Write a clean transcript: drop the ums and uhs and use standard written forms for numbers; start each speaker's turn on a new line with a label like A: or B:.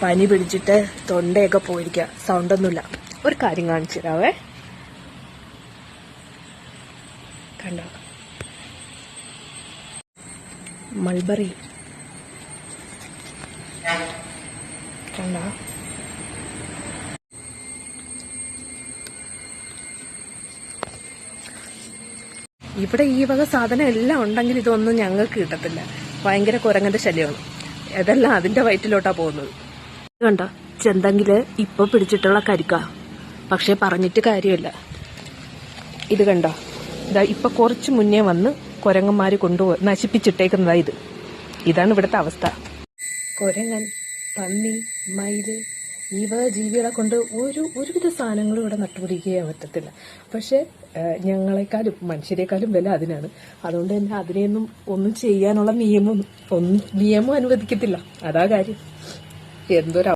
A: പനി പിടിച്ചിട്ട് തൊണ്ടയൊക്കെ പോയിരിക്കുക, സൗണ്ടൊന്നുമില്ല. ഒരു കാര്യം കാണിച്ചു തരാവേ. കണ്ടോ, മൾബറി കണ്ടോ. ഇവിടെ ഈ വക സാധനം എല്ലാം ഉണ്ടെങ്കിൽ ഇതൊന്നും ഞങ്ങൾക്ക് കിട്ടത്തില്ല. ഭയങ്കര കുരങ്ങന്റെ ശല്യമാണ്. ഇതെല്ലാം അതിന്റെ വയറ്റിലോട്ടാ പോകുന്നത്. കണ്ടോ, ചെന്തെങ്കില് ഇപ്പൊ പിടിച്ചിട്ടുള്ള കരിക്ക. പക്ഷെ പറഞ്ഞിട്ട് കാര്യമില്ല. ഇത് കണ്ടോ, ഇതാ ഇപ്പൊ കുറച്ച് മുന്നേ വന്ന് കുരങ്ങന്മാര് കൊണ്ടുപോയി നശിപ്പിച്ചിട്ടേക്കുന്നതാ ഇത്. ഇതാണ് ഇവിടുത്തെ അവസ്ഥ. കുരങ്ങൻ, പന്നി, മയില്, ഈ വക ജീവികളെ കൊണ്ട് ഒരുവിധ സാധനങ്ങളും ഇവിടെ നട്ടുപിടിക്കാൻ പറ്റത്തില്ല. പക്ഷെ ഞങ്ങളെക്കാളും മനുഷ്യരെക്കാളും വില അതിനാണ്. അതുകൊണ്ട് തന്നെ അതിനെയൊന്നും ഒന്നും ചെയ്യാനുള്ള നിയമം അനുവദിക്കത്തില്ല. അതാ കാര്യം. എന്തൊരു